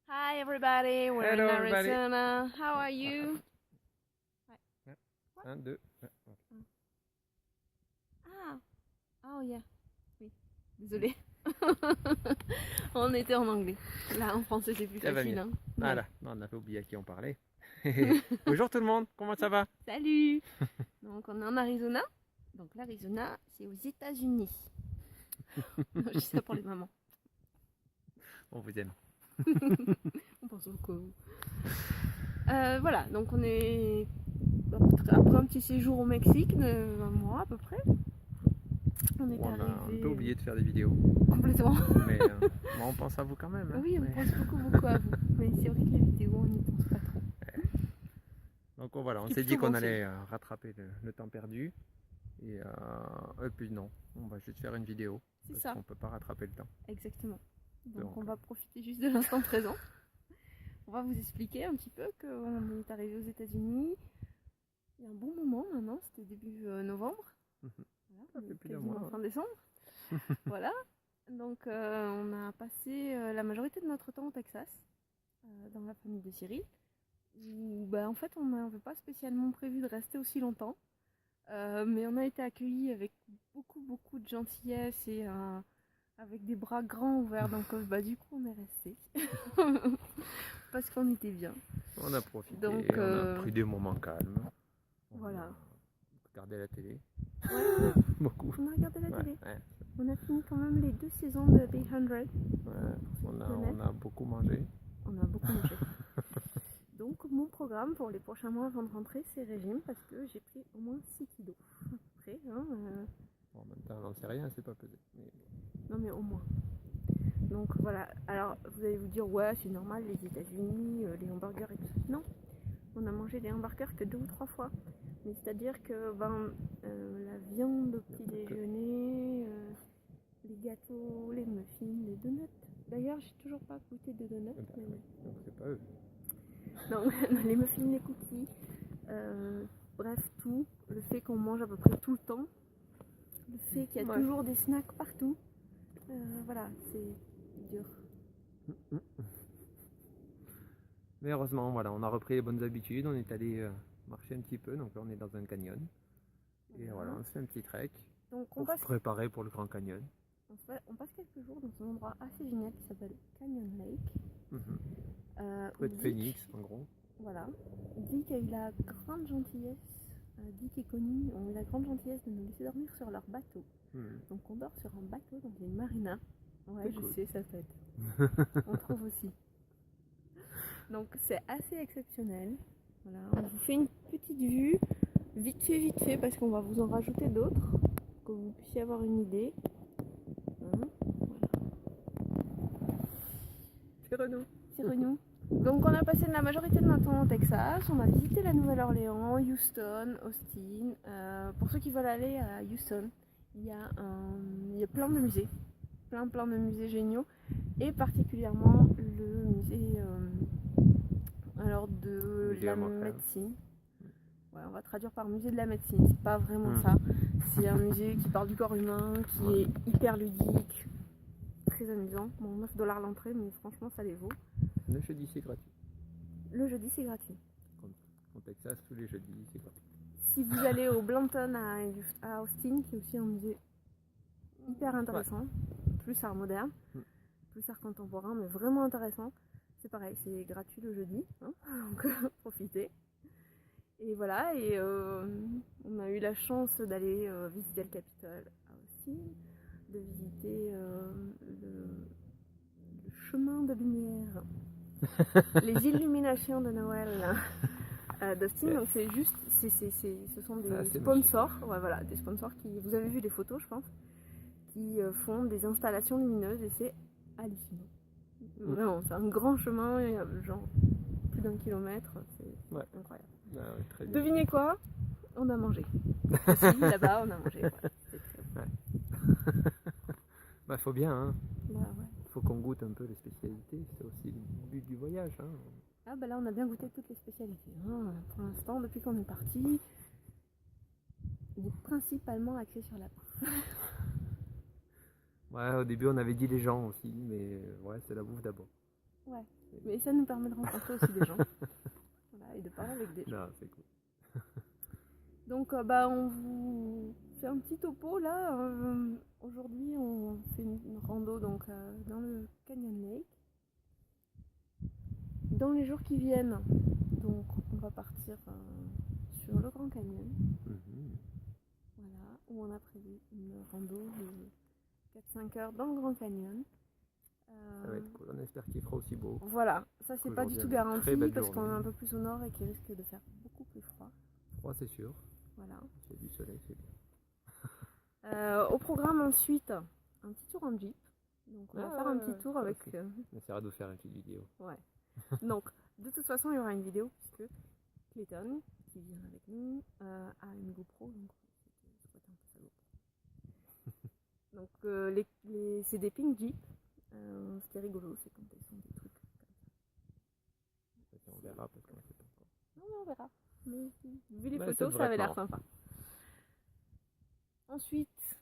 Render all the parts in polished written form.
Hi everybody, we're in Hello everybody. Arizona. How are you? Ouais. Un, deux. Ouais, ok. Ah, oh yeah. Oui, désolé. On était en anglais. Là, en français, c'est plus Ça va facile. mieux. Hein. Ah Ouais. là, non, on avait oublié à qui on parlait. Bonjour tout le monde, comment ça va? Salut! Donc, on est en Arizona. Donc, l'Arizona, c'est aux États-Unis. Je dis ça pour les mamans. On vous aime. On pense au coup. Voilà, donc on est après un petit séjour au Mexique de 20 mois à peu près. On est On a un arrivé peu oublié de faire des vidéos, complètement. mais bon, on pense à vous quand même. Hein. Oui, on Mais- pense beaucoup à vous. Mais c'est vrai que les vidéos, on n'y pense pas trop. Donc voilà, on C'est s'est dit plutôt qu'on bon signe. allait rattraper le temps perdu. Et puis non, on va juste faire une vidéo. C'est Parce ça, qu'on peut pas rattraper le temps. exactement. Donc Donc, on va profiter juste de l'instant présent. On va vous expliquer un petit peu qu'on est arrivé aux États-Unis il y a un bon moment maintenant, c'était début novembre. Voilà, ça on fait est plus d'un quasiment mois. fin décembre. Voilà. Donc on a passé la majorité de notre temps au Texas, dans la famille de Cyril. Où, bah, en fait, on n'avait pas spécialement prévu de rester aussi longtemps. Mais on a été accueillis avec beaucoup de gentillesse et avec des bras grands ouverts. Donc bah, du coup, on est resté. Parce qu'on était bien. On a profité, Donc, on a pris des moments calmes. On voilà. a regardé la télé. Ouais, Beaucoup. on a regardé la Ouais, télé. ouais. On a fini quand même les 2 saisons de Big 100. Ouais, on a beaucoup mangé. On a beaucoup mangé. Donc mon programme pour les prochains mois avant de rentrer, c'est régime parce que j'ai pris au moins 6 kilos. Après, hein, Bon, en même temps, on n'en sait rien, c'est pas pesé. Mais... non mais au moins. Donc voilà, alors vous allez vous dire, ouais c'est normal, les États-Unis, les hamburgers et tout ça. Non, on a mangé des hamburgers que 2 ou 3 fois. Mais c'est-à-dire que la viande au petit déjeuner, les gâteaux, les muffins, les donuts. D'ailleurs, j'ai toujours pas goûté de donuts. Bah, oui, donc c'est pas eux. Non, les muffins, les cookies, bref, tout. Le fait qu'on mange à peu près tout le temps. Le fait qu'il y a Ouais. toujours des snacks partout. Voilà, c'est dur. Mais heureusement, voilà, on a repris les bonnes habitudes. On est allé marcher un petit peu. Donc là, on est dans un canyon. Et voilà, on se fait un petit trek Donc pour se préparer pour le Grand Canyon. on passe quelques jours dans un endroit assez génial qui s'appelle Canyon Lake. Près de Phoenix, en gros. Voilà. Dick a eu la grande gentillesse, Dick et Connie ont eu la grande gentillesse de nous laisser dormir sur leur bateau. Donc on dort sur un bateau dans une marina. Ouais, je sais, ça fait. On trouve aussi. Donc c'est assez exceptionnel. Voilà, on vous fait une petite vue, vite fait, parce qu'on va vous en rajouter d'autres, pour que vous puissiez avoir une idée. Hein, voilà. C'est Renaud. C'est Renou. Donc on a passé la majorité de notre temps au Texas, on a visité la Nouvelle-Orléans, Houston, Austin. Pour ceux qui veulent aller à Houston, il y a plein de musées, plein de musées géniaux, et particulièrement le musée de la médecine. Ouais, on va traduire par musée de la médecine, c'est pas vraiment ça. C'est un musée qui parle du corps humain, qui est hyper ludique, très amusant. Bon, 9 $ l'entrée, mais franchement ça les vaut. Le jeudi, c'est gratuit. Le jeudi, c'est gratuit. Au Texas, tous les jeudis, c'est gratuit. Si vous allez au Blanton à Austin, qui est aussi un musée hyper intéressant, plus art moderne, plus art contemporain, mais vraiment intéressant, c'est pareil, c'est gratuit le jeudi, hein, donc profitez. Et voilà, et on a eu la chance d'aller visiter le Capitole à Austin, de visiter le chemin de lumière, les illuminations de Noël d'Austin. Donc c'est juste, ce sont des sponsors, ouais, voilà, des sponsors qui, vous avez vu les photos je pense, qui font des installations lumineuses et c'est hallucinant. Vraiment, c'est un grand chemin, il y a genre plus d'1 kilomètre, c'est incroyable. Ah ouais, très bien. Devinez quoi? On a mangé. Aussi, là-bas, on a mangé. Ouais, c'était très bon. Ouais. Bah, faut bien, hein. Bah, ouais. Faut qu'on goûte un peu les spécialités. C'est aussi le but du voyage, hein. Ah, bah là, on a bien goûté toutes les spécialités. Hein. Pour l'instant, depuis qu'on est parti, on est principalement axé sur la bouffe. Ouais, au début, on avait dit les gens aussi, mais ouais, c'est la bouffe d'abord. Ouais, mais ça nous permet de rencontrer aussi des gens. Voilà, et de parler avec des gens. Non, c'est cool. Donc on vous fait un petit topo là. Aujourd'hui on fait une rando donc, dans le Canyon Lake. Dans les jours qui viennent, donc on va partir sur le Grand Canyon. Voilà, où on a prévu une rando de 4-5 heures dans le Grand Canyon. Ça va être cool, on espère qu'il fera aussi beau. Voilà, ça c'est pas du tout garanti parce qu'on est un peu plus au nord et qu'il risque de faire beaucoup plus froid. Froid c'est sûr. Voilà. C'est du soleil, c'est bien. Au programme ensuite, un petit tour en Jeep. Donc on va faire un petit tour avec... On essaiera de faire une petite vidéo. Ouais. Donc de toute façon il y aura une vidéo puisque Clayton, qui vient avec nous, a une GoPro. Donc donc c'est des pink Jeep. Ce qui est rigolo, c'est quand elles sont des trucs comme ça. On verra parce qu'on ne sait pas encore. Non, mais on verra. Mais, vu les photos, ça avait l'air sympa. Ensuite,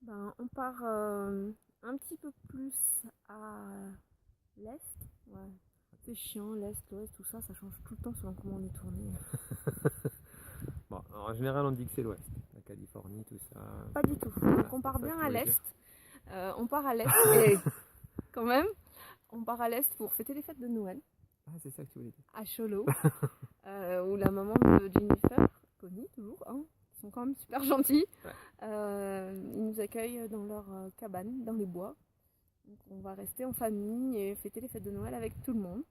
on part un petit peu plus à l'est. Ouais. C'est chiant, l'est, l'ouest, tout ça, ça change tout le temps selon comment on est tourné. Bon, en général, on dit que c'est l'ouest, la Californie, tout ça. Pas du tout. Donc on part bien à l'est. On part à l'est et quand même, on part à l'est pour fêter les fêtes de Noël. Ah, c'est ça que tu voulais dire. À Cholo, où la maman de Jennifer, Connie toujours, hein, ils sont quand même super gentils. Ouais. Ils nous accueillent dans leur cabane, dans les bois. Donc on va rester en famille et fêter les fêtes de Noël avec tout le monde.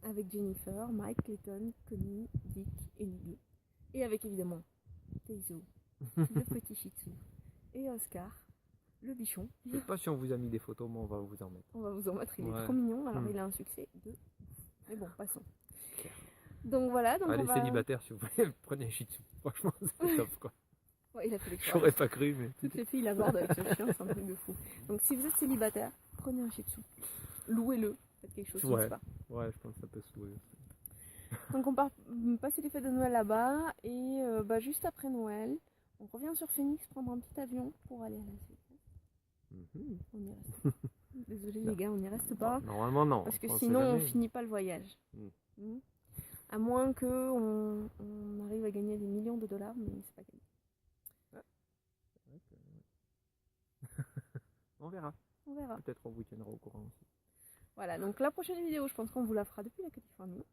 Avec Jennifer, Mike, Clayton, Connie, Dick et Lily. Et avec évidemment Teizo, le petit shih tzu, et Oscar, le bichon. Je sais pas si on vous a mis des photos, mais on va vous en mettre. On va vous en mettre, il est trop mignon, alors il a un succès de... Mais bon, passons. Donc voilà. Donc allez, célibataires, si vous voulez, prenez un shih tzu. Franchement, c'est top quoi. Ouais, il a fait l'expérience. J'aurais pas cru, mais... Toutes les filles l'abordent avec ce chien, c'est un truc de fou. Donc si vous êtes célibataire, prenez un shih tzu. Louez-le, faites quelque chose, je sais pas. Ouais, je pense que ça peut se louer. Donc on part passer les fêtes de Noël là-bas et juste après Noël, on revient sur Phoenix prendre un petit avion pour aller à Las Vegas. On y reste. Désolé les gars, on n'y reste pas. Normalement non. Parce que sinon on finit pas le voyage. À moins qu'on arrive à gagner des millions de dollars, mais c'est pas gagné. On verra. On verra. Peut-être on vous tiendra au courant aussi. Voilà, donc la prochaine vidéo, je pense qu'on vous la fera depuis la Californie.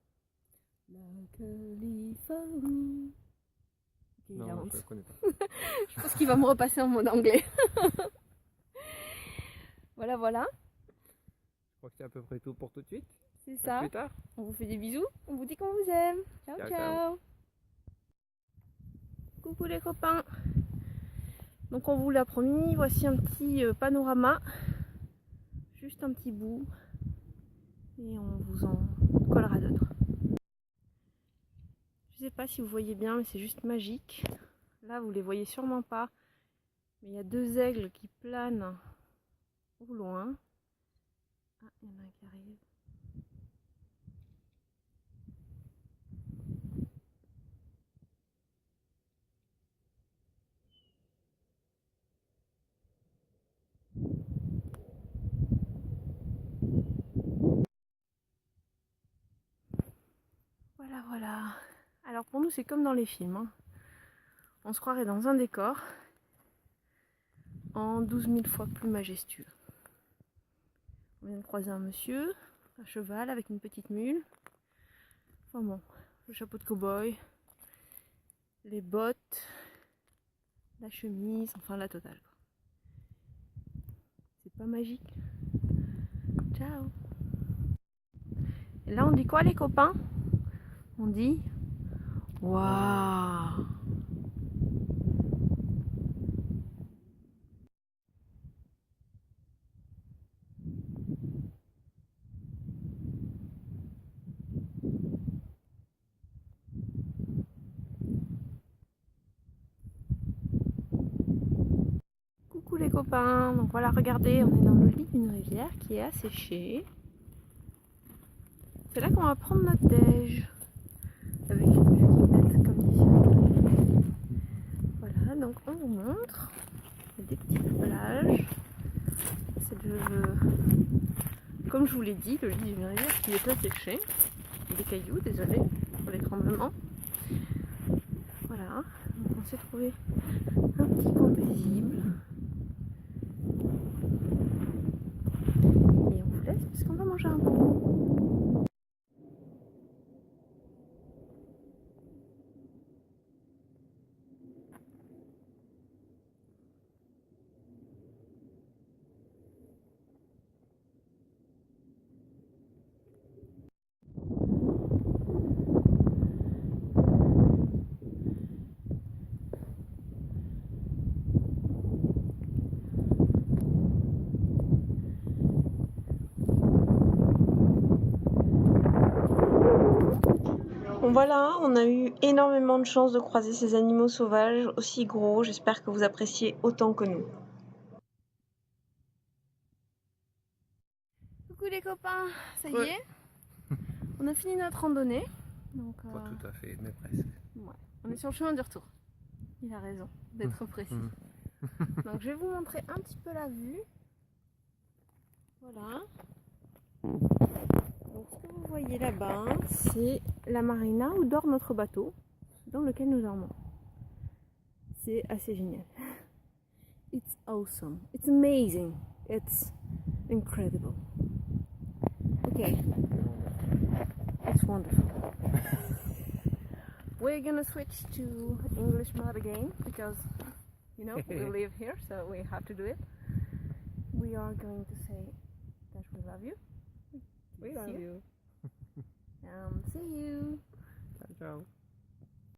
La Californie. Okay, non, je ne connais pas. Je pense qu'il va me repasser en mode anglais. Voilà, voilà. Je crois que c'est à peu près tout pour tout de suite. C'est ça. À plus tard. On vous fait des bisous. On vous dit qu'on vous aime. Ciao, ciao, ciao. Coucou les copains. Donc on vous l'a promis, voici un petit panorama. Juste un petit bout. Et on vous en collera d'autres. Je sais pas si vous voyez bien, mais c'est juste magique. Là, vous les voyez sûrement pas. Mais il y a deux aigles qui planent au loin. Ah, il y en a un qui arrive. Voilà, voilà. Alors pour nous, c'est comme dans les films. Hein. On se croirait dans un décor en 12 000 fois plus majestueux. On vient de croiser un monsieur à cheval avec une petite mule. Enfin bon, le chapeau de cow-boy, les bottes, la chemise, enfin la totale. C'est pas magique. Ciao. Et là on dit quoi les copains? On dit waouh. Coucou les copains, donc voilà, regardez, on est dans le lit d'une rivière qui est asséchée. C'est là qu'on va prendre notre déj. Avec une vue qui pète comme d'ici. Voilà, donc on vous montre. Il y a des petites plages. C'est Comme je vous l'ai dit, le lit d'une rivière qui est asséché. Des cailloux, désolé pour les tremblements. Voilà, donc on s'est trouvé un petit coin paisible. Et on vous laisse parce qu'on va manger un peu. Bon voilà, on a eu énormément de chance de croiser ces animaux sauvages aussi gros. J'espère que vous appréciez autant que nous. Coucou les copains, ça y est, on a fini notre randonnée. Donc, pas tout à fait, mais presque. Ouais. On est sur le chemin du retour. Il a raison d'être précis. Donc je vais vous montrer un petit peu la vue. Voilà. Donc ce que vous voyez là-bas, c'est la marina où dort notre bateau, dans lequel nous dormons. C'est assez génial. It's awesome. It's amazing. It's incredible. Okay. It's wonderful. We're gonna switch to English mode again because, you know, we live here, so we have to do it. We are going to say that we love you. We love you. See you. Ciao, ciao.